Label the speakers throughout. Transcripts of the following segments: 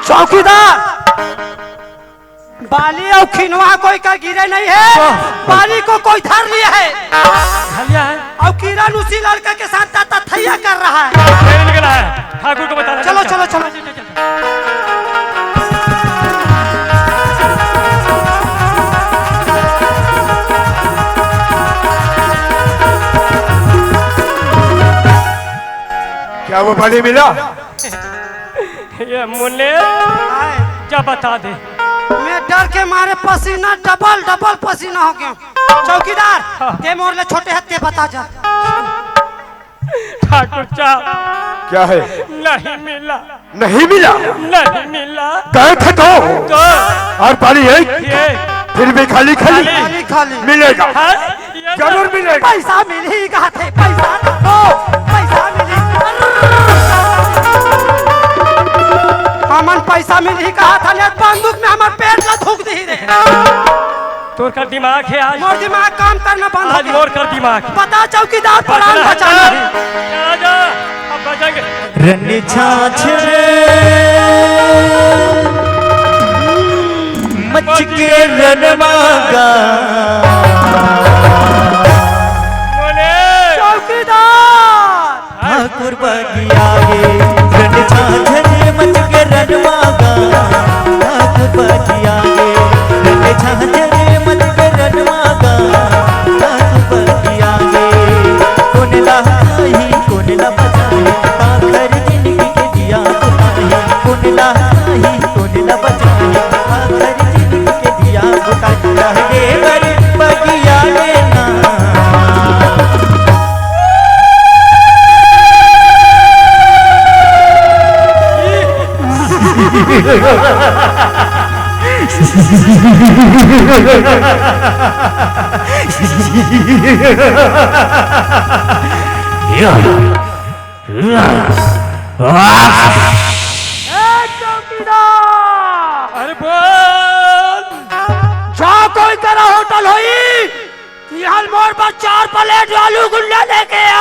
Speaker 1: चौकीदार, बाली और खिनवा कोई का गिरे नहीं है, बाली को कोई धर लिया है और किरण उसी लड़का के साथ ताता थैया कर रहा है।
Speaker 2: निकला है, ठाकुर को बता।
Speaker 1: चलो चलो चलो।
Speaker 3: क्या वो बाली मिला?
Speaker 2: ये मुन्ने क्या बता दे,
Speaker 1: मैं डर के मारे पसीना डबल डबल पसीना हो गया। चौकीदार, ते मोरले छोटे हत्ते बता जा।
Speaker 2: ठाकुर साहब
Speaker 3: क्या है?
Speaker 2: नहीं मिला।
Speaker 3: नहीं मिला?
Speaker 2: नहीं मिला।
Speaker 3: गए थे तो और बाली है फिर भी खाली खाली
Speaker 1: खाली खाली
Speaker 3: मिलेगा, जरूर मिलेगा।
Speaker 1: पैसा मिलेगा थे, पैसा पैसा मिलेगा। हमन पैसा मिली कहा था, ले बंदूक में हमार पेट ला थूक दी रे।
Speaker 2: तोर का दिमाग है आज,
Speaker 1: मोर दिमाग काम करना बंद हो
Speaker 2: आज
Speaker 1: गया।
Speaker 2: मोर कर दिमाग।
Speaker 1: पता चौकीदार प्राण बचाना है।
Speaker 2: आजा, अब बचेंगे।
Speaker 4: रन छाछरे मच के रन मांगा
Speaker 1: चौकीदार
Speaker 4: ठाकुर बगिया गे, रन छाछरे मच के रन मांगा ठाकुर बगिया गे, रन छाछरे मच के रन मांगा ठाकुर बगिया गे। कौन लाही कौन ला बचाए, आखर जिंदगी के दिया बुताई। कौन लाही कौन ला बचाए, आखर जिंदगी के दिया बुताई। रहे गर बगिया गे ना
Speaker 2: अरे बोल,
Speaker 1: जहाँ कोई करा होटल होई, यहाँ मोर पर 4 प्लेट आलू गुल्ला लेके आ।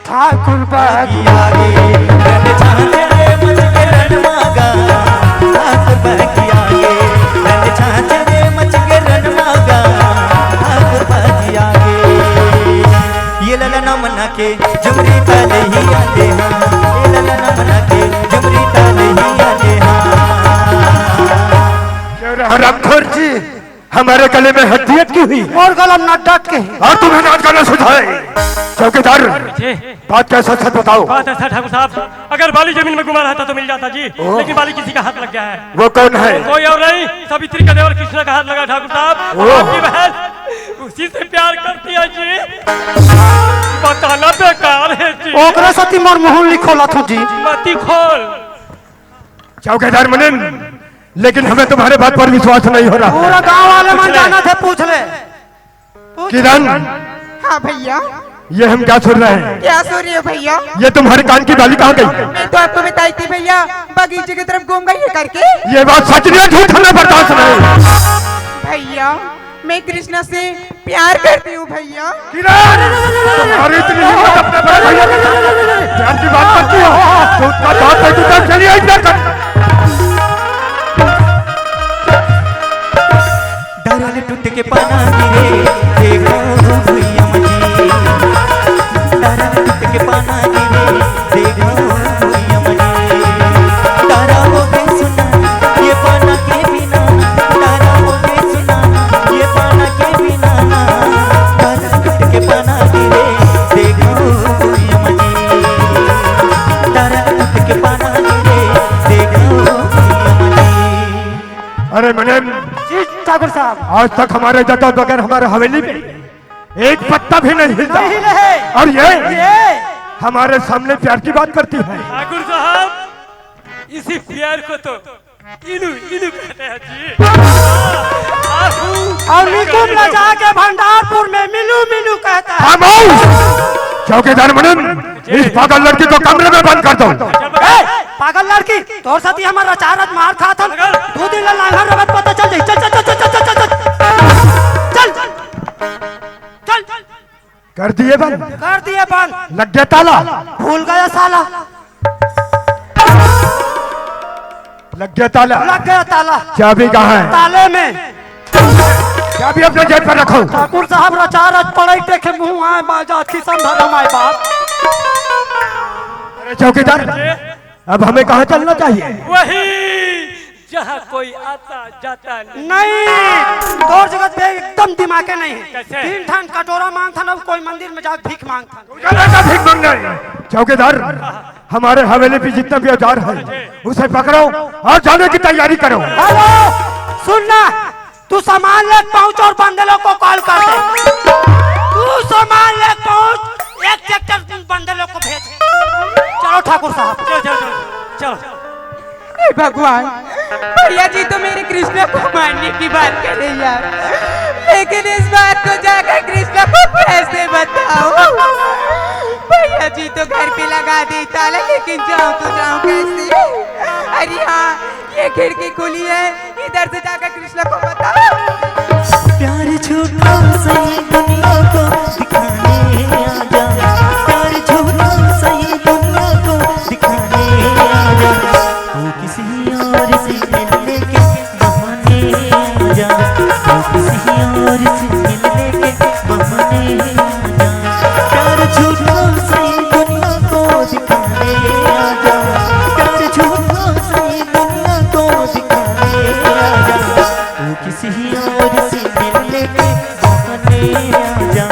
Speaker 1: ठाकुर
Speaker 4: बगिया गे, रन छाछरे मच के रन मांगा ठाकुर बगिया गे, रन छाछरे मच के रन मांगा ठाकुर बगिया गे। ये ललना मना के जुमरी ताले ही आते हाँ, ये ललना मना के जुमरी ताले ही आते हाँ।
Speaker 3: हरामखोर जी, हमारे गले में हड्डियत की हुई
Speaker 1: और गलम न डट के
Speaker 3: और तुम्हें नाच गाना सुझाए। चौकीदार, बात कैसा सच बताओ।
Speaker 2: बात ऐसा ठाकुर साहब, अगर बाली जमीन में गुमा रहता तो मिल जाता जी, लेकिन बाली किसी का हाथ लग गया है।
Speaker 3: वो कौन है?
Speaker 2: कोई और नहीं, सावित्री का देवर कृष्णा का हाथ लगा ठाकुर साहब। आपकी बहन उसी से प्यार करती है जी, बताना बेकार है जी।
Speaker 1: ओकरे सती मोर मुंह लिखोला थू जी।
Speaker 2: मती खोल।
Speaker 3: चौकीदार मुनिम, लेकिन हमें तुम्हारे बात पर विश्वास नहीं हो रहा।
Speaker 1: पूरा गांव वाले मन जाना थे, पूछ ले।
Speaker 3: किरण,
Speaker 5: हाँ भैया।
Speaker 3: ये हम क्या सुन रहे हैं?
Speaker 5: क्या सुन रही हो भैया?
Speaker 3: ये तुम्हारे कान की बाली कहाँ गई?
Speaker 5: मैं तो आपको बताई थी भैया, बगीचे की तरफ घूम गई है करके।
Speaker 3: ये बात सच नहीं, झूठ हमें बर्दाश्त नहीं।
Speaker 5: भैया, मैं कृष्णा से प्यार करती हूँ भैया।
Speaker 3: किरण, तुम्हारी इतनी हिम्मत अपने बड़े भैया के साथ प्यार की बात करती हो? तो उसका दांत है, तू तब चलिए इधर कर।
Speaker 4: डरल टूट के पाना गिरे, देखो भैया मजी। डरल टूट के पाना गिरे, देखो भैया मजी। तारा हो गए सुना ये पाना के बिना, तारा हो गए सुना ये पाना के बिना। डरल टूट के पाना गिरे, देखो भैया मजी। डरल टूट के पाना गिरे, देखो भैया मजी।
Speaker 3: अरे मैडम
Speaker 1: ठाकुर साहब,
Speaker 3: आज तक हमारे जगह बगैर हमारे हवेली में एक पत्ता भी नहीं हिलता,
Speaker 1: नहीं रहे।
Speaker 3: और ये हमारे सामने प्यार की बात करती है।
Speaker 2: ठाकुर साहब, इसी प्यार को तो इनू इनू कहते हैं जी।
Speaker 1: हुकुम न जाके भंडारपुर में मिलू मिलू कहता है।
Speaker 3: खामोश चौकीदार मनन, इस पागल लड़की को कमरे में बंद कर दो।
Speaker 1: पागल लड़की तोर साथी हमारा चारत मार खा था, 2 दिन लांघा रवत पता चल जाई। चल चल चल चल चल चल चल चल चल
Speaker 3: कर दिए बंद,
Speaker 1: कर दिए बंद।
Speaker 3: लग गया ताला,
Speaker 1: भूल गया साला,
Speaker 3: लग गया ताला,
Speaker 1: लग गया ताला।
Speaker 3: चाबी कहाँ है?
Speaker 1: ताले में।
Speaker 3: चाबी अपने जेब पर रखो।
Speaker 1: ठाकुर साहब रचारत पड़े देखे मुंह आए बाजा की संधर हमारे बाप।
Speaker 3: अरे चौकीदार, अब हमें कहाँ चलना चाहिए?
Speaker 2: वही जहाँ कोई आता जाता
Speaker 1: नहीं तोर जगत पे एकदम दिमागे नहीं है।
Speaker 2: कैसे?
Speaker 1: 3 ठान कटोरा मांगता ना, कोई मंदिर में जाके भीख मांगता।
Speaker 3: भीख मांगना है। चौकीदार, हमारे हवेली पे जितना भी औजार है उसे पकड़ो और जाने की तैयारी करो।
Speaker 1: हेलो सुनना, तू सामान ले पहुंच और बंदलों को कॉल कर दे। तू सामान ले पहुंच, एक ट्रैक्टर बंदलों को भेज। चलो ठाकुर साहब।
Speaker 2: चलो चलो चलो।
Speaker 5: हे भगवान, भैया जी तो मेरे कृष्णा को मारने की बात कर रहे यार, लेकिन इस बात को जाकर कृष्णा को कैसे बताओ? भैया जी तो घर पे लगा देता, लेकिन जाऊं तो जाऊं कैसे? अरे हाँ, ये खिड़की खुली है, इधर से जाकर कृष्णा को बताओ।
Speaker 4: प्यार झूठा सही दुनिया को दिखाने आजा, प्यार झूठा सही दुनिया को दिखाने आजा, वो किसी और से मिलने के बहाने आजा, वो किसी और से मिलने के बहाने आजा, प्यार झूठा सही दुनिया को दिखाने आजा, प्यार झूठा सही दुनिया को दिखाने आजा, वो किसी और से मिलने के बहाने आजा,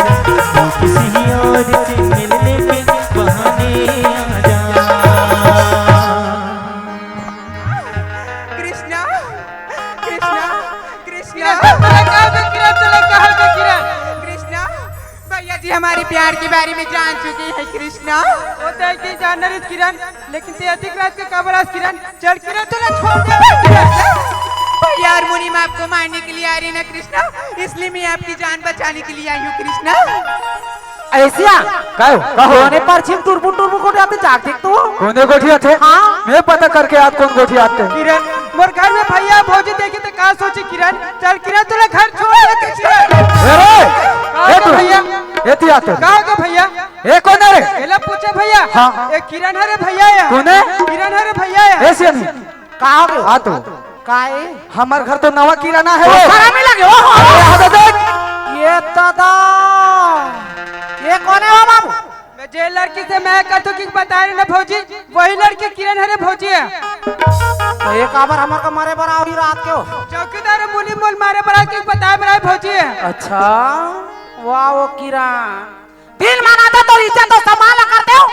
Speaker 4: वो किसी और से मिलने के बहाने आजा।
Speaker 5: कृष्णा, कृष्णा, कृष्णा, कृष्णा, भैया जी हमारे प्यार के बारे में जान चुके हैं। कृष्णा
Speaker 6: वो तो एक दिन जानना है किरण, लेकिन ते अधिक रात के कबर आज किरण चल किरण तो ना छोड़ दे।
Speaker 5: भैया और मुनीम आपको मारने के लिए आ रही है ना कृष्णा, इसलिए मैं आपकी जान बचाने के लिए आई हूँ। कृष्णा
Speaker 6: ऐसिया कहो ने परछिम टुरबुन टुरबुन को आते जाग देख तो
Speaker 7: कोने गोठिया थे?
Speaker 6: हाँ
Speaker 7: मैं पता करके आप कौन गोठिया आते हैं।
Speaker 6: किरण मोर घर में भैया भौजी देखे तो का सोची किरण चल किरण तोला घर छोड़ दे किरण।
Speaker 7: ए तू
Speaker 6: भैया
Speaker 7: ए ती आते
Speaker 6: कहाँ के भैया?
Speaker 7: ए कौन है रे?
Speaker 6: एला पूछे भैया।
Speaker 7: हाँ।
Speaker 6: ए किरण है रे भैया या
Speaker 7: कौन है?
Speaker 6: किरण है रे भैया या
Speaker 7: ऐसे नहीं
Speaker 6: कहाँ के?
Speaker 7: आ तो
Speaker 6: काहे
Speaker 7: हमार घर तो नवा किराना है रे।
Speaker 6: में लगे
Speaker 7: अरे यहाँ तो देख,
Speaker 6: ये दादा ये कौन है वो बाबू? मैं जे लड़की से मैं कहता कि बता रहे ना भौजी, वही लड़की किरण है रे भौजी है। तो ये काबर हमार का मारे बरा हुई रात के हो? चौकीदार मुनी मोल मारे बरा के बताए बरा भौजी है। अच्छा वाह वो किरण दिल माना तो इज्जत तो संभाल करते हो।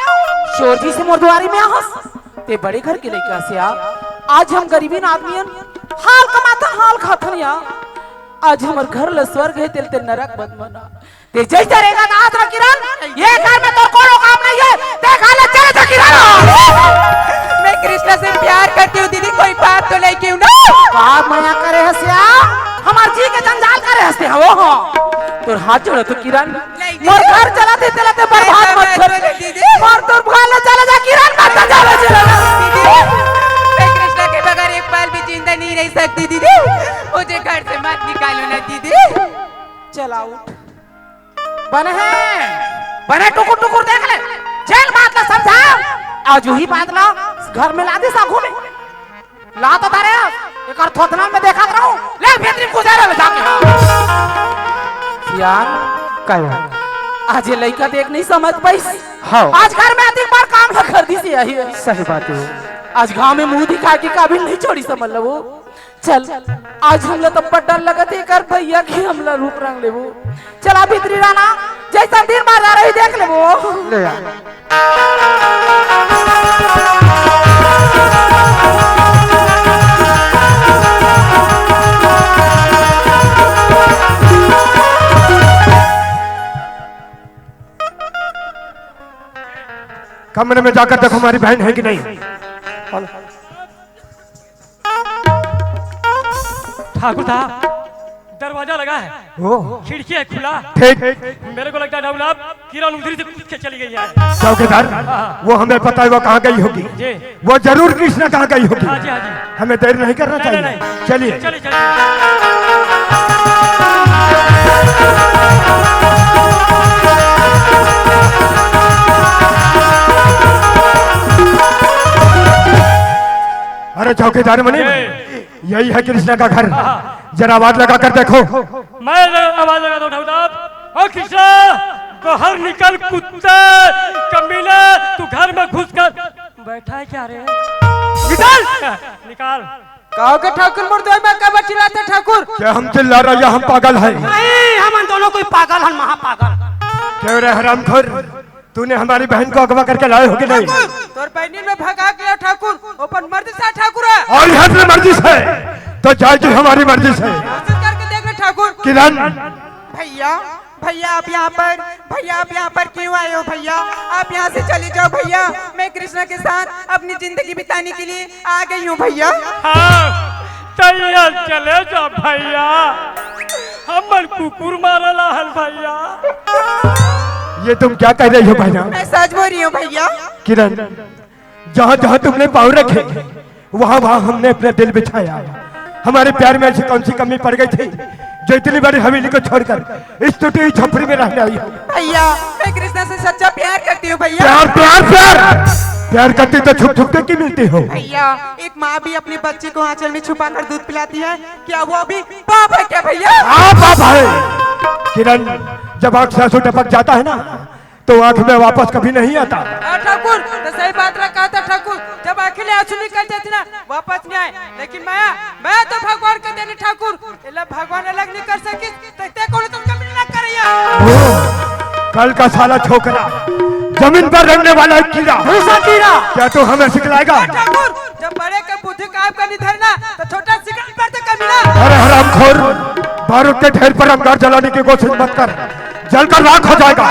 Speaker 6: शोरजी से मुर्दवारी में आहस ते बड़े घर के लइका से आ, आज हम गरीबीन आदमियन हाल कमाता हाल खाथन या, आज हमर घर ल स्वर्ग है तेल ते नरक बद मना ते जैसे रहेगा ना आदर किरण, ये घर में तो कोनो काम नहीं है, ते खाले चले जा किरण।
Speaker 5: मैं कृष्णा से प्यार करती हूँ दीदी, कोई बात तो नहीं क्यों ना?
Speaker 6: बाप माया करे हसिया, हमार जी के जंजाल करे हंसते हैं वो हो। तोर हाथ जोड़ो तो किरण, मोर घर चलाते चलाते बर्बाद मत कर
Speaker 5: दीदी।
Speaker 6: मोर तोर भाले चले जा किरण, मत जावे चले
Speaker 5: दीदी, मैं कृष्णा के बगैर एक पल भी जिंदा नहीं रह सकती दीदी, मुझे घर से मत निकालो ना दीदी।
Speaker 6: चला उठ बने टुकुर टुकुर देख ले, जेल बात ला समझा, आज वही बात ला घर में ला दे सा घूमे ला तो तारे एक और थोथना में देखा रहूं ले भीतरी गुजारे ले जाके। यार
Speaker 7: क्या
Speaker 6: आज ये लड़का देख नहीं समझ पाई।
Speaker 7: हाँ
Speaker 6: आज घर में अधिक बार काम न कर दी से आई है।
Speaker 7: सही बात है।
Speaker 6: आज गांव में मुंह दिखा के काबिल नहीं छोड़ी समझ लो वो। चल आज हमला तो पट्टा लगत है कर भैया की हमला रूप रंग ले वो। चला भीतरी राना जैसा दिन बार आ रही देख ले वो
Speaker 7: ले आ।
Speaker 3: कमरे में जाकर देखो हमारी बहन है कि नहीं।
Speaker 2: ठाकुर साहब दरवाजा लगा है,
Speaker 3: ओ
Speaker 2: खिड़की है खुला।
Speaker 3: ठीक।
Speaker 2: मेरे को लगता है डाउन आप किरण उधरी से कूद के चली गई है।
Speaker 3: चौकीदार वो हमें पता है वो कहाँ गई होगी,
Speaker 2: जी
Speaker 3: वो जरूर कृष्णा कहाँ गई होगी।
Speaker 2: हाँ जी हाँ जी।
Speaker 3: हमें देर नहीं करना
Speaker 2: नहीं,
Speaker 3: चाहिए,
Speaker 2: नहीं।
Speaker 3: चलिए।
Speaker 2: चलिए चलिए।
Speaker 3: अरे चौकीदार मनी, यही है कृष्णा का घर, जरा आवाज लगा कर देखो।
Speaker 2: मैं आवाज लगा दो ठाकुर साहब। ओ कृष्णा बाहर निकल कुत्ते कमीने, तू घर में घुस कर बैठा है क्या रे?
Speaker 1: निकल
Speaker 2: निकाल।
Speaker 6: कहो के ठाकुर मुर्दोई में कब चिल्लाते ठाकुर?
Speaker 3: क्या हम चिल्ला रहे या हम पागल है?
Speaker 1: नहीं, हम दोनों कोई पागल हम महापागल।
Speaker 3: क्यों रे हरामखोर, तूने हमारी बहन को अगवा करके लाए हो कि नहीं?
Speaker 6: तोर बहनी में भगा के ठाकुर, ओपन मर्जी से ठाकुर है।
Speaker 3: और यहाँ से मर्जी से तो जाएगी हमारी मर्जी से।
Speaker 6: हासिल करके देख ले ठाकुर।
Speaker 3: किरण
Speaker 6: भैया भैया आप यहाँ पर क्यों आए हो भैया? आप यहाँ से चले जाओ भैया, मैं कृष्णा के साथ अपनी जिंदगी बिताने के लिए आ गई हूँ भैया।
Speaker 2: हाँ तैयार चले जा भैया, हमर कुकुर मारला हल भैया।
Speaker 3: ये तुम क्या कह रही हो बहना?
Speaker 6: मैं सच बोल रही हूँ भैया।
Speaker 3: किरण जहाँ जहाँ तुमने पाँव रखे वहाँ वहाँ हमने अपना दिल बिछाया। हमारे प्यार में ऐसी कौन सी कमी पड़ गई थी जो इतनी बड़ी हवेली को छोड़कर इस टूटी झोपड़ी में रहने आई हो?
Speaker 6: भैया मैं कृष्णा से सच्चा प्यार करती हूँ भैया।
Speaker 3: प्यार प्यार प्यार प्यार करती तो छुप छुप के क्यों मिलती हो?
Speaker 6: भैया एक माँ भी अपने बच्चे को आंचल में छुपा कर दूध पिलाती है, क्या वो अभी पाप है क्या भैया?
Speaker 3: हाँ पाप है। किरण जब आँख से आंसू टपक जाता है ना तो आँख में वापस कभी नहीं आता।
Speaker 6: ठाकुर तो सही बात रखा था ठाकुर, जब अकेले आंसू निकल जाते ना वापस नहीं आए, लेकिन मैं तो भगवान का देने ठाकुर, भगवान अलग नहीं कर सकी तो कौन तुमको मिलना करिया।
Speaker 3: कल का साला छोकरा जमीन पर रंगने वाला एक कीड़ा, क्या तू हमें सिखलाएगा?
Speaker 6: ठाकुर जब बड़े का बुद्धि कायम करनी धरना तो छोटा सिगरेट पर तो कभी ना।
Speaker 3: अरे हरामखोर, बारूद के ढेर पर अंगार जलाने की कोशिश मत कर, जलकर राख हो जाएगा।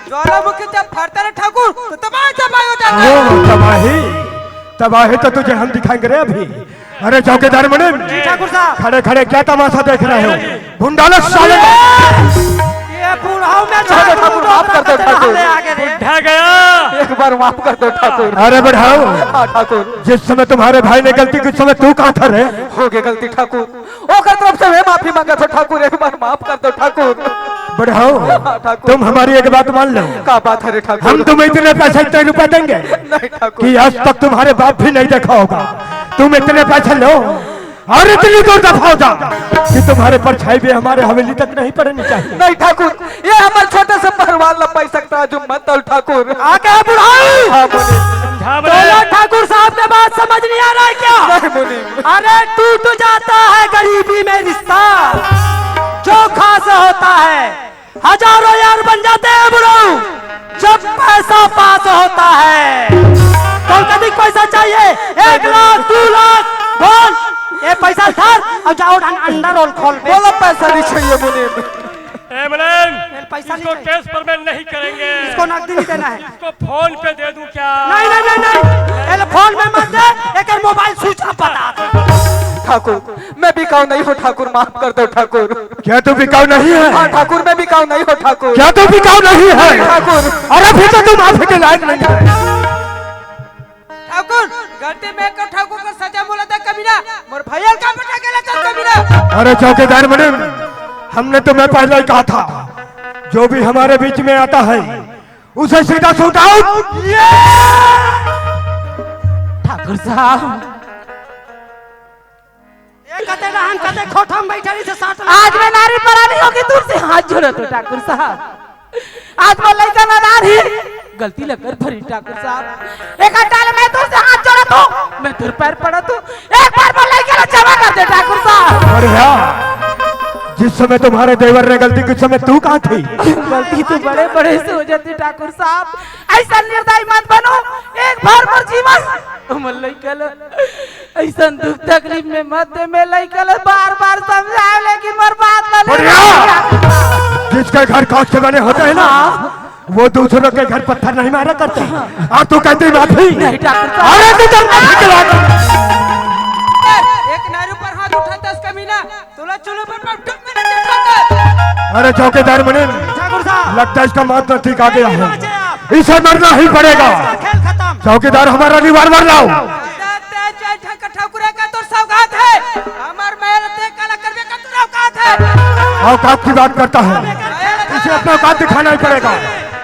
Speaker 6: ज्वालामुखी जब फटता है ठाकुर तो तबाही हो जाता है।
Speaker 3: तबाही तबाही तो तुझे हम दिखाएंगे रे अभी। अरे चौकीदार मने,
Speaker 1: ठाकुर साहब
Speaker 3: खड़े खड़े क्या तमाशा देख रहे हो? भुंडालो साले
Speaker 1: ये बुढ़ाऊ में
Speaker 7: ठाकुर, माफ कर दो ठाकुर।
Speaker 1: आगे रे।
Speaker 2: उठा गया।
Speaker 7: एक बार माफ कर दो ठाकुर।
Speaker 3: अरे बढ़ाओ,
Speaker 7: हाँ ठाकुर,
Speaker 3: जिस समय तुम्हारे भाई ने गलती की उस समय तू कहाँ था रे?
Speaker 7: हो गई गलती ठाकुर, ओकर तरफ से मैं माफी मांगा था ठाकुर, एक बार माफ कर दो ठाकुर।
Speaker 3: बढ़ाओ,
Speaker 7: हाँ, ठाकुर।
Speaker 3: तुम हमारी एक बात मान लो,
Speaker 7: क्या बात है रे ठाकुर?
Speaker 3: हम तुम्हें इतने पैसे इतने रुपए देंगे
Speaker 7: नहीं ठाकुर,
Speaker 3: कि आज तक तुम्हारे बाप भी नहीं देखा होगा। तुम इतने पैसे लो और इतनी दूर दफा हो जाओ कि तुम्हारे परछाई भी हमारे हवेली तक नहीं पड़नी चाहिए।
Speaker 7: नहीं ठाकुर, ये हमारे छोटे से परिवार न पाई सकता है जो मत दो ठाकुर।
Speaker 1: आगे बुढ़ाऊ।
Speaker 7: हाँ बोले,
Speaker 1: बोलो ठाकुर साहब ने बात समझ नहीं आ रहा है क्या?
Speaker 7: नहीं बोले,
Speaker 1: अरे टूट जाता है गरीबी में रिश्ता, जो खास होता है हजारों यार बन जाते हैं बुढ़ाऊ जब पैसा पास होता है। तो कभी पैसा चाहिए 1 लाख 2 लाख बोल, ये पैसा धर और जाओ अंडर रोल खोल पे।
Speaker 7: बोला पैसा नहीं चाहिए बोले।
Speaker 1: पैसा
Speaker 2: इसको
Speaker 1: नहीं
Speaker 2: केस पर में नहीं करेंगे,
Speaker 1: इसको नकदी नहीं देना है।
Speaker 2: इसको फोन पे दे दूं क्या?
Speaker 1: नहीं नहीं नहीं नहीं, ये फोन में मत दे, एक मोबाइल स्विच ऑफ बता।
Speaker 7: ठाकुर मैं बिकाऊ नहीं हो ठाकुर, माफ कर दो ठाकुर।
Speaker 3: क्या तू बिकाऊ नहीं
Speaker 7: हाँ
Speaker 3: है?
Speaker 7: ठाकुर मैं बिकाऊ नहीं हो ठाकुर।
Speaker 3: क्या तू बिकाऊ नहीं है?
Speaker 7: ठाकुर,
Speaker 3: अरे फिर तो तुम माफी के लायक नहीं है।
Speaker 6: ठाकुर गलती में कर ठाकुर को सजा बोला था कमीना, मोर भैया का बेटा के लिए कमीना।
Speaker 3: अरे चौकीदार मने, हमने तुम्हें पहले ही कहा था जो भी हमारे बीच में आता है उसे सीधा शूट आउट।
Speaker 1: ठाकुर साहब ये कहते ना हम कहते खोट हम बैठे से साथ
Speaker 5: आज मैं नारी परानी होगी दूर से हाथ जोड़ो तो ठाकुर साहब, आज मैं लड़का नादान ही गलती लगकर भरी ठाकुर साहब, एक टाइम मैं दूर से हाथ जोड़ा तो मैं तुर पैर पड़ा तो एक बार मैं लड़के क्षमा कर दे ठाकुर साहब।
Speaker 3: बढ़िया, जिस समय तुम्हारे देवर ने गलती की उस समय तू कहाँ थी?
Speaker 5: गलती तो बड़े बड़े से हो जाती ठाकुर साहब, ऐसा निर्दयी मत बनो, एक बार पर जीवन उमर लइकल ऐसा दुख तकलीफ में मत दे, मैं लइकल बार बार समझाए लेकिन मोर बात ना ले।
Speaker 3: जिसके घर कांच के बने होते हैं ना वो दूसरों के घर पत्थर नहीं मारा करते। और तू कहती माफी?
Speaker 5: नहीं ठाकुर साहब,
Speaker 3: अरे तू तो माफी के लायक नहीं।
Speaker 6: एक नारी पर हाथ उठाता कमीना, तोला चलो पर
Speaker 3: अरे चौकीदार मुनीम,
Speaker 1: ठाकुर साहब
Speaker 3: लगता है इसका मौत तो ठीक आ गया
Speaker 1: नहीं
Speaker 3: है।
Speaker 1: बचे आप।
Speaker 3: इसे मरना ही पड़ेगा।
Speaker 1: इसका खेल खत्म।
Speaker 3: चौकीदार हमारा रिवॉल्वर लाओ।
Speaker 5: ठाकुर का तो सौगात है हमार महल ते काला करबे का तो औकात है।
Speaker 3: औकात की बात करता है, इसे अपना औकात दिखाना ही पड़ेगा।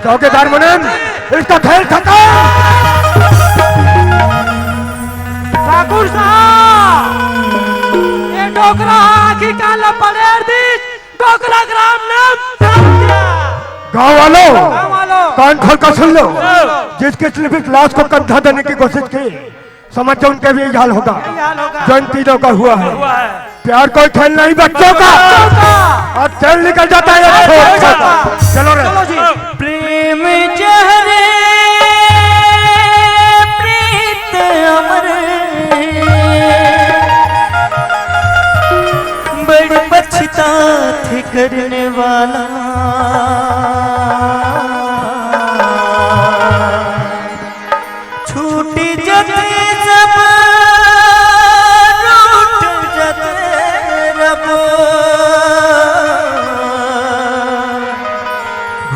Speaker 3: चौकीदार मुनीम, इसका खेल खत्म।
Speaker 1: ठाकुर साहब ये डोकरा आखी काला पड़ेर दी डोकरा ग्राम नाम
Speaker 3: गाँव वालों,
Speaker 1: वालों
Speaker 3: कान खोल कर सुन लो। जिस किसी भी लाश को कंधा देने की कोशिश की, समझो उनके भी यही हाल होगा जो इन तीनों का हुआ है। प्यार कोई खेल नहीं बच्चों का, और खेल निकल जाता है। चलो रे।
Speaker 4: प्रेम जहरे प्रीत अमर बड़ पछताते करने वाला छूट जाते सब रूठ जाते रब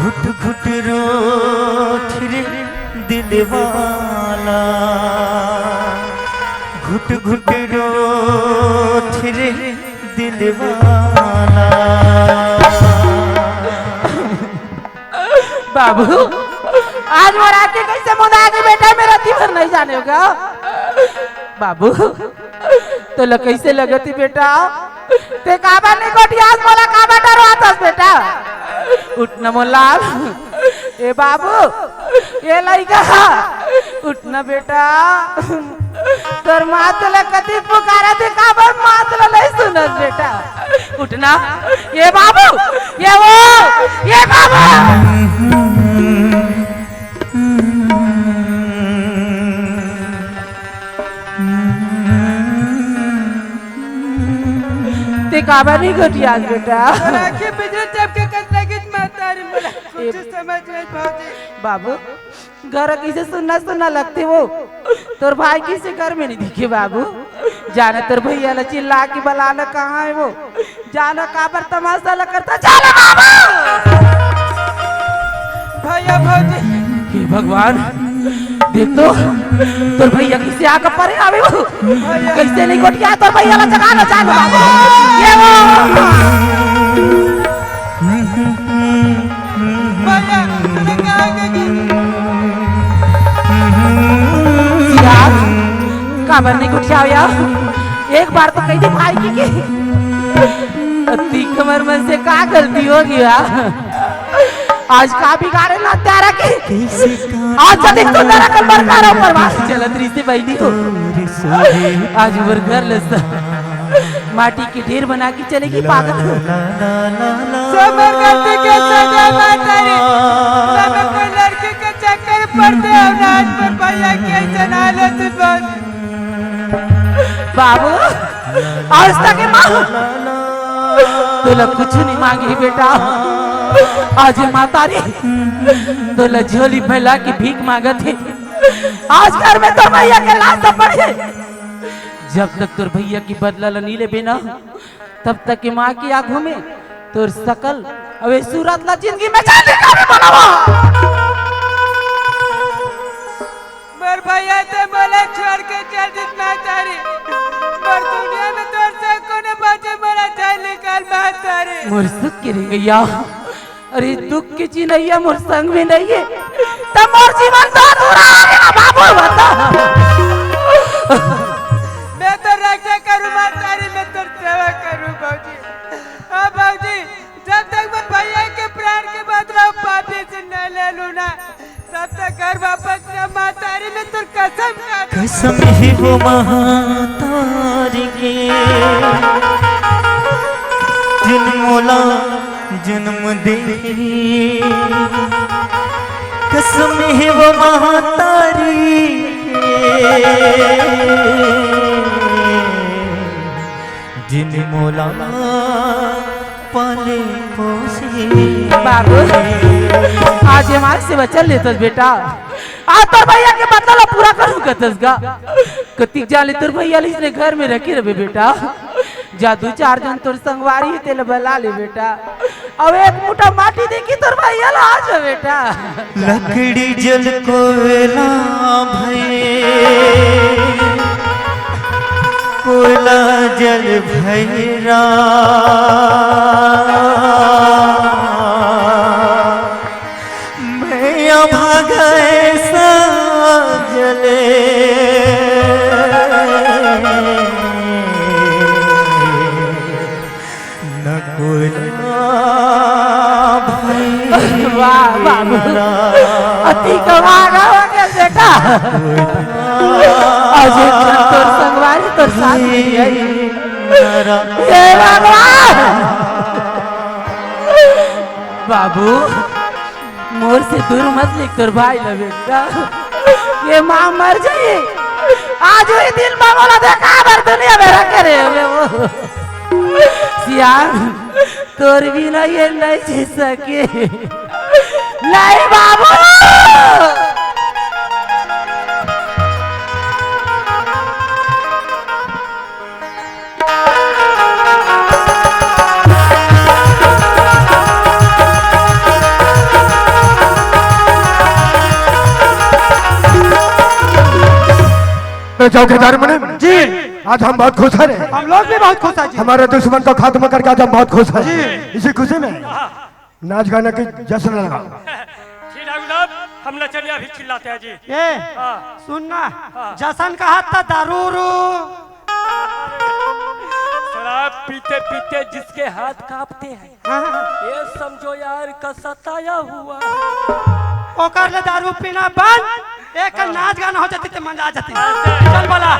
Speaker 4: घुट घुट रोठ रे दिल वाला घुट घुट रोठ रे दिल वाला।
Speaker 6: बाबू आज वो रात कैसे मुंह आगे बैठा मेरा तीवर नहीं जाने होगा। बाबू तो ल कैसे लगती बेटा ते काबा नहीं कोटियास बोला काबा डरो आतस बेटा उठना मोला ए बाबू ये लइका उठना बेटा तोर मातला कति पुकारा थे काबा मातला नहीं सुनस बेटा उठना ये बाबू ये बाबू ते काबा नहीं घटिया बेटा
Speaker 5: आंखें बिजली चमके कस लगी मैं तारी मला कुछ समझ नहीं पहुंची।
Speaker 6: बाबू घर किसे सुनना सुनना लगते वो तोर भाई किसे घर में नहीं दिखे बाबू जाने तोर भैया ला चिल्ला के बलाना कहाँ है वो जाना काबर तमाशा ला करता जाना बाबू
Speaker 5: भैया भौजी
Speaker 6: हे भगवान देख तो तोर भैया किसे आकर परे आवे वो कैसे नहीं कोटिया तोर भैया ला जगाना जाना बाबू ये वो
Speaker 5: भैया तूने क्या की
Speaker 6: यार काबर नहीं कुछ यार एक बार तो कही थी भाई की अति कमर में से का गलती हो गया आज का बिगाड़े ना तेरा की आज देख तो तेरा कमर का ऊपर बात चलत रही से बैठी हो आज ऊपर घर लसा माटी के ढेर बना के चलेगी पागल
Speaker 5: समर करते के सजा मातारी सब कोई लड़के के चक्कर पड़ते और रात पर भैया के जना ले तू
Speaker 6: बाबू आज तक मां तो लोग कुछ नहीं मांगी बेटा आज मातारी तो लोग झोली फैला के भीख मांगत थे आज घर में तो भैया के लाश पड़े जब तक तोर भैया की बदला ला ले बिना तब तक की माँ की आंखों में तोर सकल अबे सूरत ला जिंदगी में जाने का भी बनावा
Speaker 5: मर भैया ते बोले छोड़ के चल जित मातारी मर दुनिया में तोर से कोने बचे मरा जाए निकाल मातारी
Speaker 6: मोर सुख के रह गया अरे दुख की चिन्हैया मोर संग में नहीं है तब मोर जीवन तो अधूरा है बाबू बता
Speaker 5: मैं तो रक्षा करूं मातारी मैं तो सेवा करूं बाबूजी हां बाबूजी जब तक मैं भैया के प्राण के बदला पापी से न ले लूं ना तब तक घर वापस न मातारी में तो कसम खा
Speaker 4: कसम है वो महातारी के जन्मोला जन्म दे कसम है वो महातारी जन्मोला पाले पोसे
Speaker 6: बाबू आज ये मार्ग से बचल लेतस बेटा आज तोर भैया के बदला पूरा करूं कतस गा कतिक जाले तोर भैया इसने घर में रखे रहे बेटा जादू चार जन तोर संगवारी तेल बला ले बेटा अब एक मुठा माटी देखी तोर भाई आ जा बेटा।
Speaker 4: लकड़ी जल कोयला भये कोयला जल भैरा मैं भाग ऐसा जले न कोयला
Speaker 6: वाह बाबू अति कमागा हो गया बेटा। आज तोर संगवारी तोर साथ में आई हे भगवान। बाबू मोर से दूर मत लिख तोर भाई ल बेटा। ये माँ मर जाए आज वही दिल में बोला देखा भर दुनिया में रखे रहे वो सियान तोर भी ना ये नहीं जी सके नहीं बाबू।
Speaker 3: चौकीदार मुनीम जी, आज हम बहुत खुश हैं।
Speaker 1: हम लोग भी बहुत खुश हैं जी।
Speaker 3: हमारे दुश्मन को खात्मा करके आज हम बहुत खुश हैं। इसी खुशी में नाच गाने की जश्न लगा।
Speaker 2: जी ठाकुर साहब, हम नचनिया भी चिल्लाते हैं जी।
Speaker 1: ये सुनना जसन कहा था दारू
Speaker 2: शराब पीते पीते जिसके हाथ कांपते हैं ये समझो यार का सताया हुआ।
Speaker 1: ओकर ले दारू पीना बंद, एक नाच गाना हो जाती तो मजा आ जाती। चल बोला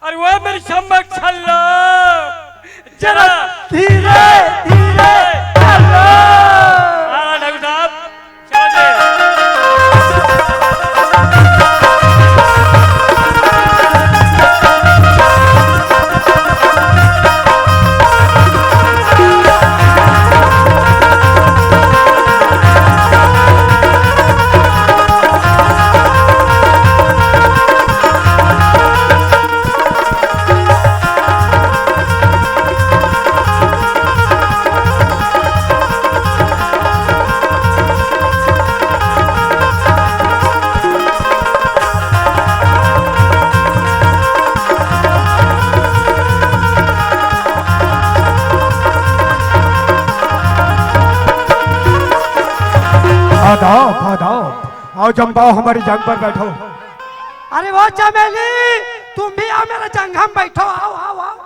Speaker 2: और वो मेरी चमक छल्लो
Speaker 1: जरा धीरे धीरे चलो।
Speaker 2: ठाकुर साहब चलो
Speaker 3: आओ जम्बाओ हमारी जंग पर बैठो।
Speaker 1: अरे वो चमेली तुम भी आओ मेरे जंघा में बैठो। आओ आओ आओ।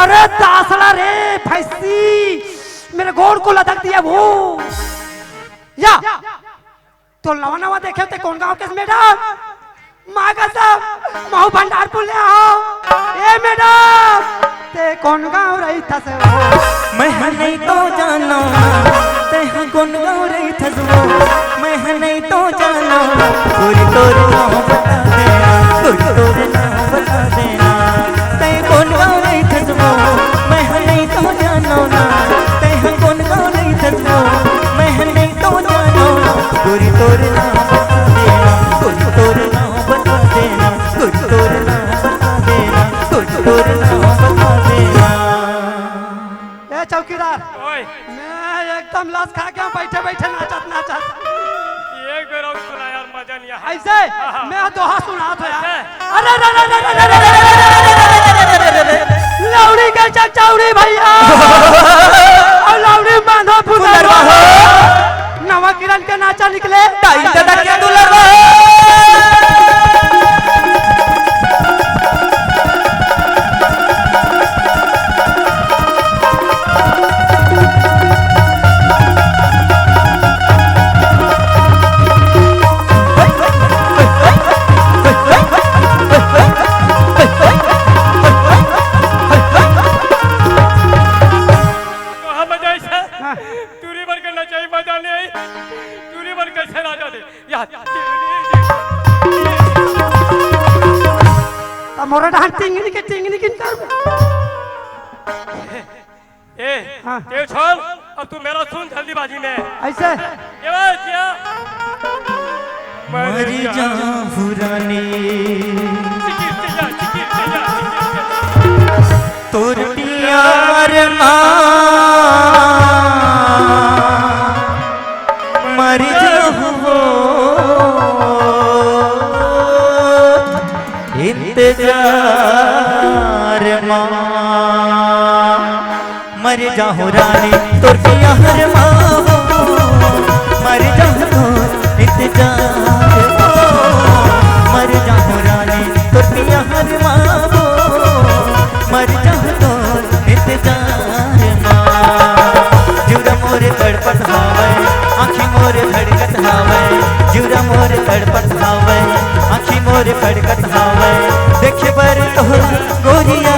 Speaker 1: अरे दासड़ा रे भैंसी मेरे गोड़ को लटक दिया वो। या तो नवा नवा देखे थे कौन गाँव के मैडम मागा साहब महू भंडारपुर ले आओ। ए मैडम ते कौन गाँव रही था से
Speaker 4: मैं नहीं तो जानो ते कौन गाँव रही था मैं नहीं तो जानो कोई तोर नाम बता देना कोई तोर नाम बता देना ते कौन गाँव रही था मैं नहीं तो जानो ना ते कौन गाँव रही था मैं नहीं तो जानो कोई तोर नाम बता देना कोई तोर नाम बता देना कोई तोर नाम बता देना कोई तोर नाम बता देना।
Speaker 1: चौकीदार
Speaker 2: ओए
Speaker 1: मैं एकदम लाश खा गया बैठे बैठे नाचत नाचत।
Speaker 2: एक बेर और सुना यार मजा नहीं आया।
Speaker 1: ऐसे मैं दोहा सुना तो यार।
Speaker 2: ऐसे?
Speaker 1: अरे लौड़ी के चौड़ी भैया और लौड़ी बांधो पुनरवा नवा किरण के नाचा निकले
Speaker 4: ताई दादा क्या दुलरवा
Speaker 1: मोरा डांस टिंगनी के कर
Speaker 2: ए ये छोड़ अब तू मेरा सुन जल्दीबाजी में
Speaker 1: ऐसे
Speaker 2: ये बात क्या
Speaker 4: मरी जा पुरानी
Speaker 2: चिकिर चला
Speaker 4: तोर मर जाऊं रानी तोर पिया हर माहो मर जाऊं तोर इंतजार हो मर जाऊं रानी तोर पिया हर माहो मर जाऊं तोर इंतजार जुरा मोरे तड़पत हावे आँखी मोरे धड़कत हावे जुरा मोरे तड़पत हावे आँखी मोरे धड़कत हावे देखे बर तोर गोरिया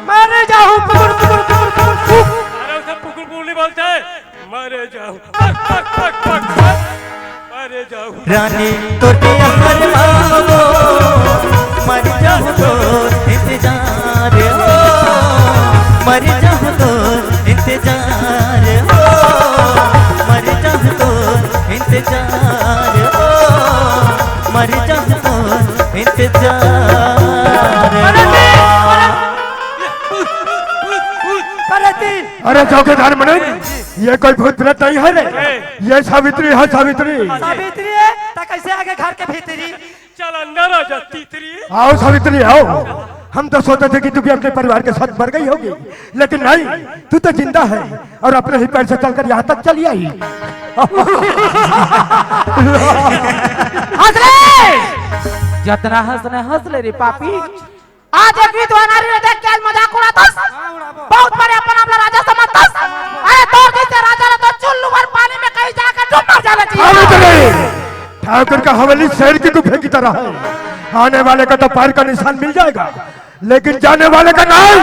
Speaker 1: मर जाऊं पुकुर पुकुर पुकुर पुकुर पुकुर।
Speaker 2: अरे उसे पुकुर पुकुर नहीं बोलते मरे जाऊं पक पक पक पक पक मरे जाऊं
Speaker 4: रानी तोर पिया हर माहो मर जाऊं तोर इंतजार हो मर जाऊं तोर इंतजार हो मर जाऊं तोर इंतजार हो मर जाऊं तोर इंतजार
Speaker 1: करती
Speaker 3: अरे चौकीदार मनोज ये कोई भूत प्रेत नहीं है रे ये सावित्री है सावित्री
Speaker 1: सावित्री है तो कैसे आगे घर के भीतरी
Speaker 2: चल अंदर आ जा तीतरी
Speaker 3: आओ सावित्री आओ हम तो सोचते थे कि तू भी अपने परिवार के साथ मर गई होगी लेकिन नहीं तू तो जिंदा है और अपने ही पैर से चलकर यहाँ तक चली आई
Speaker 6: हंस ले जितना हंसने हंस ले रे पापी आज एक विधवा नारी ने देख के आज मजाक उड़ातस बहुत बड़े अपन अपना राजा समझतस अरे तोर जैसे राजा ने तो चुल्लू भर पानी में कहीं जाकर डूब मर जाना चाहिए
Speaker 3: ठाकुर का हवेली शहर की गुफे की तरह है आने वाले का तो पैर का निशान मिल जाएगा लेकिन जाने वाले का नहीं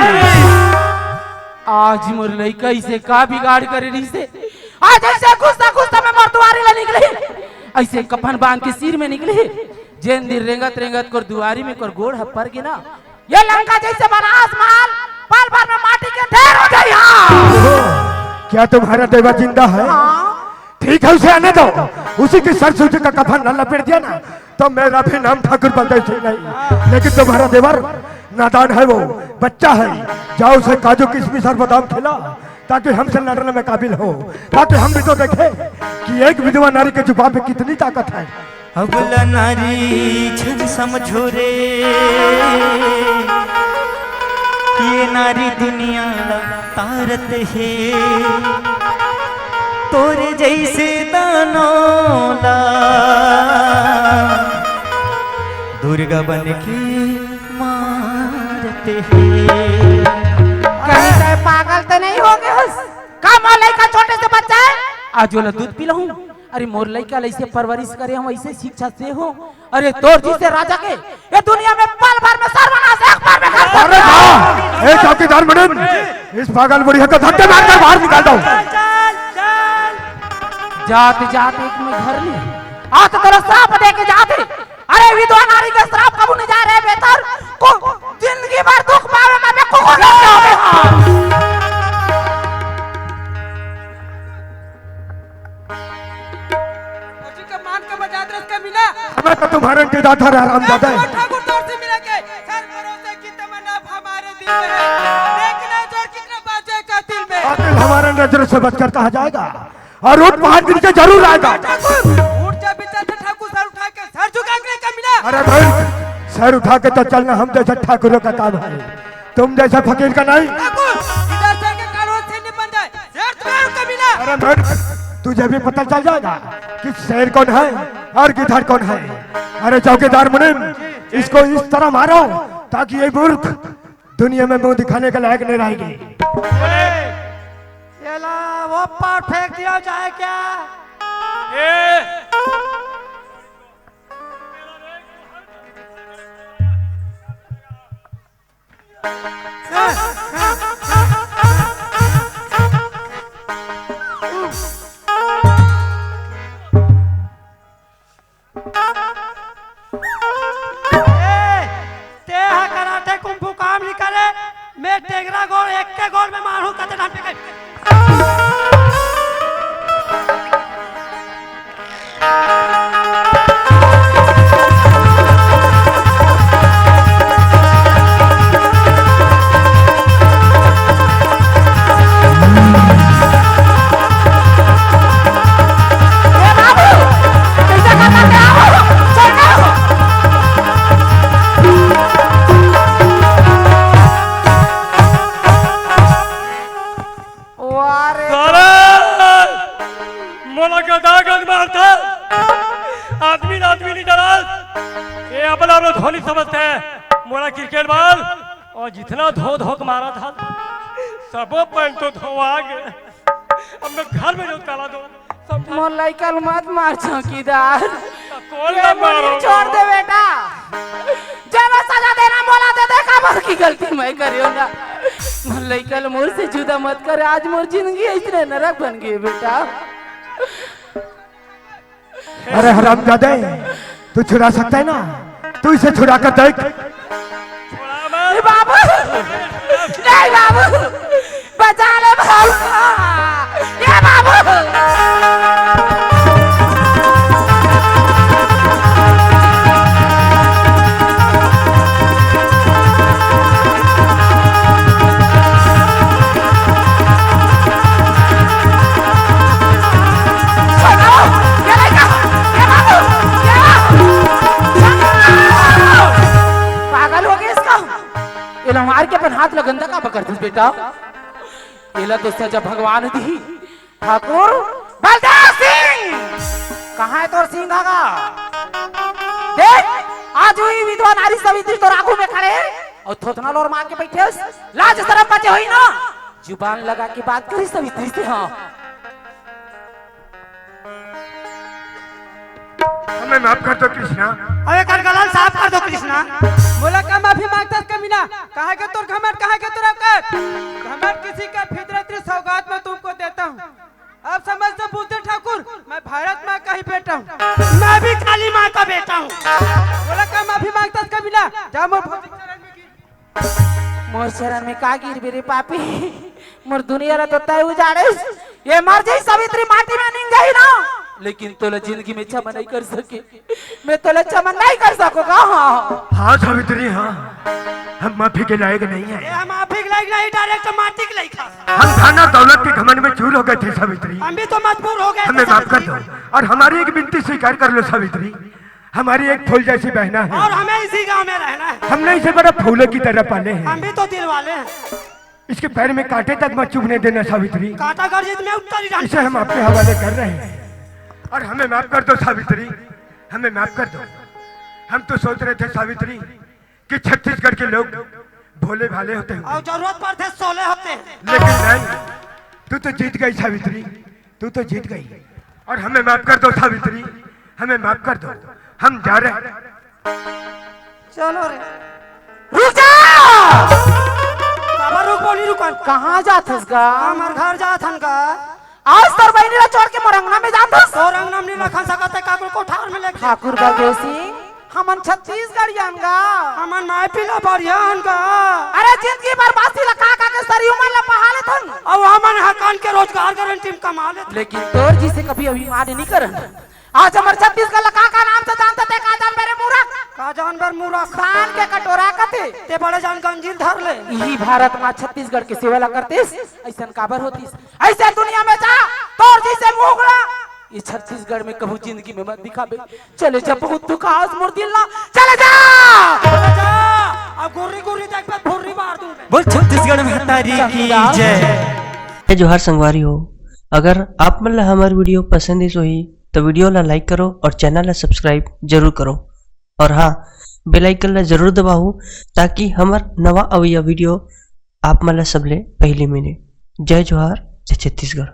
Speaker 6: आज मोर लइका इसे का बिगाड़ करे रही से आज ऐसे घुसता घुसता में मर्दवारी ला निकले ऐसे कफन बांध के सिर में निकले जेन दिन रेंगत रेंगत कर दुआरी में कर गोड़ हपर के ना ये लंका जैसे बनास महल पल भर में माटी के ढेर हो जाए यहाँ
Speaker 3: क्या तुम्हारा देवा जिंदा है ठीक है उसे आने दो उसी की सर सूची का कफन न लपेट दिया ना तो मेरा भी नाम ठाकुर बलदेव नहीं लेकिन तुम्हारा देवर नादान है वो बच्चा है जाओ उसे काजू किशमिश और बादाम खिला ताकि हमसे लड़ने में काबिल हो ताकि हम भी तो देखें कि एक विधवा नारी के जुबान में कितनी ताकत है
Speaker 4: अबला नारी छन समझो रे ये नारी दुनिया तारत है तोरे जैसे दानोला दुर्गा बन के मारते हैं
Speaker 6: कहीं से पागल तो नहीं हो गए का मोर लइका छोटे से बच्चा है आज वाला दूध पी लूं अरे मोर लइका ऐसे परवरिश करे हम ऐसे शिक्षा से हो अरे तोर जी से राजा के ये दुनिया में पल भर में सर्वनाश एक बार में कर
Speaker 3: अरे वाह ए चौकीदार मनोज इस पागल बुढ़िया को धक्के मारकर बाहर निकाल दो
Speaker 6: जाते जाते एक में घर ले आज तेरा श्राप दे के जाते अरे विधवा नारी का श्राप कबू नहीं जा रहे बेहतर को जिंदगी भर दुख पावे में को नहीं का मान का बजा दरस का मिला
Speaker 3: हमें तो तुम्हारे इंतजार था आराम दादा है
Speaker 6: ठाकुर तौर से मिला के सर भरोसे की तमन्ना हमारे दिल में है देखना जोर कितना बाजे का दिल में
Speaker 3: आखिर हमारे नजर से बचकर कहा जाएगा और उठ पहाड़ गिर के जरूर आएगा
Speaker 6: उठ जा बेटा ठाकुर सर उठा के सर झुका के का मिला
Speaker 3: अरे भाई सर उठा के तो चलना हम जैसे ठाकुरों का काम है तुम जैसा फकीर का नहीं
Speaker 6: ठाकुर इधर से के कानून से नहीं बन जाए सर तुम्हारा का मिला
Speaker 3: अरे भाई तुझे भी पता चल जाएगा कि शेर कौन है और गिद्ध कौन है अरे चौकीदार मुनीम इसको इस तरह मारो ताकि ये मूर्ख दुनिया में मुंह दिखाने के लायक नहीं रहेगी
Speaker 1: ये ला वो पार फेंक दिया जाए क्या कराटे कुंफू काम नहीं करे मैं टेगरा गोल एक के गोल में मारू कते नाम पे
Speaker 2: समझते हैं मोरा क्रिकेट बॉल और जितना धो धोक मारा था सबो पैंट तो धोआ गए। अब मैं घर में जो ताला दो समझा
Speaker 6: मोर लइका मत मार चौकीदार
Speaker 2: कौन
Speaker 6: ये
Speaker 2: ना
Speaker 6: मुन्नी
Speaker 2: मारो
Speaker 6: छोड़ दे बेटा जब सजा देना बोला दे देखा मोर की गलती मैं करियो ना मोर लइका मोर से जुदा मत कर आज मोर जिंदगी इतने नरक बन गई बेटा
Speaker 3: अरे हरामजादे तू छुड़ा सकता है ना तू इसे छुड़ा कर देख
Speaker 2: छोड़ा मत।
Speaker 6: ए बाबू नहीं बाबू बचा ले बाबू ये बाबू पागल हो गया इसका ये मार के अपन हाथ लगंदा का पकड़ दे बेटा ये तो सजा भगवान दी ठाकुर बलदेव सिंह कहाँ है तोर सिंह धागा देख आज हुई विधवा नारी सवित्री तो आगू में खड़े और थोथना लोर मार के बैठे लाज शर्म बचे हुई ना जुबान लगा के बात करी सवित्री से हाँ
Speaker 3: हमें माफ कर दो कृष्णा
Speaker 1: अबे कर गलन साफ कर दो कृष्णा
Speaker 5: बोला का माफी मांगता है कमीना कहा के तोर घमंड कहा के तोर औकात घमंड किसी का फितरती सौगात में तुमको देता हूँ अब समझ तो पूछते ठाकुर मैं भारत माँ का ही बेटा हूँ
Speaker 1: मैं भी काली माँ का बेटा हूँ
Speaker 5: बोला का माफी मांगता है कमीना जा मोर भौतिक चरण में गिर
Speaker 6: मोर शरण में का गिर बेरे पापी मोर दुनिया रा तो तय उजाड़े ये मर जाई सवित्री माटी में नहीं गई ना लेकिन तोला जिंदगी में क्षमा नहीं कर सके मैं तोला क्षमा नहीं कर सकूंगा
Speaker 3: हाँ सावित्री हाँ हम माफी के लायक नहीं
Speaker 1: ये
Speaker 3: है
Speaker 1: हम आप ही लाइक नहीं डायरेक्ट माटी के लाइक
Speaker 3: हम खाना दौलत के घमंड में चूर हो गए थे सावित्री
Speaker 1: हम भी तो मजबूर हो गए
Speaker 3: हमें
Speaker 1: थे
Speaker 3: माफ कर
Speaker 1: सावित्री।
Speaker 3: दो और हमारी एक विनती स्वीकार कर लो सावित्री हमारी एक फूल जैसी बहना है
Speaker 1: और हमें इसी गांव में रहना है
Speaker 3: हमने इसे बड़ा फूलों की तरह पाले हैं
Speaker 1: हम भी तो दिल वाले हैं
Speaker 3: इसके पैर में कांटे तक मत चुभने देना सावित्री
Speaker 1: कांटा गर्जित में उत्तर ही
Speaker 3: इसे हम आपके हवाले कर रहे हैं और हमें माफ कर दो सावित्री हमें माफ कर दो हम तो सोच रहे थे सावित्री कि छत्तीसगढ़ के लोग भोले भाले होते हैं
Speaker 1: और जरूरत पड़ते सोले होते हैं
Speaker 3: लेकिन नहीं तू तो जीत गई सावित्री तू तो जीत गई और हमें माफ कर दो सावित्री हमें माफ कर दो हम जा रहे हैं
Speaker 1: चलो रे
Speaker 6: रुक जा
Speaker 1: बाबा रुक बोली रुकन
Speaker 6: कहाँ जाथस गा
Speaker 1: हमार घर जात हन का
Speaker 6: आज तोर बहनी ला छोड़ के मोरंगना में जाथस
Speaker 1: तो रंग नाम नहीं रखा सकते काकुल कोठार में लेके
Speaker 6: ठाकुर बलदेव सिंह हमन छत्तीसगढ़ गा
Speaker 1: हमन माय पिला बढ़िया हन का
Speaker 6: अरे जिंदगी भर बासी लगा का के सरियो मन ला पहाले थन
Speaker 1: अब हमन हकान के रोजगार गारंटी में कमा लेते
Speaker 6: लेकिन तोर जी से कभी अभिमान नहीं करन आज हमर छत्तीसगढ़ ला का नाम से जानते थे का जान मेरे मुरा
Speaker 1: का जानवर मुरा
Speaker 6: खान के कटोरा कथे
Speaker 1: ते बड़े जान गंजील धर ले
Speaker 6: यही भारत मां छत्तीसगढ़ के सेवा ला करतीस ऐसन काबर होतीस ऐसे दुनिया में जा तोर जी से मुगड़ा ये छत्तीसगढ़ में कबू जिंदगी में मत दिखाबे चले जा बहुत दुख आज मोर दिल ना चले जा
Speaker 1: अब गुर्री गुर्री देख पे फुर्री मार दूं
Speaker 4: बोल छत्तीसगढ़ में तारी की जय
Speaker 8: जोहार संगवारी हो अगर आप मतलब हमारी वीडियो पसंद है ही तो वीडियो ला लाइक करो और चैनल ला सब्सक्राइब जरूर करो और हाँ बेल आइकन ला जरूर दबाओ ताकि हमार नवा अवैया वीडियो आप मतलब सबले पहले मिले जय जोहार जय छत्तीसगढ़।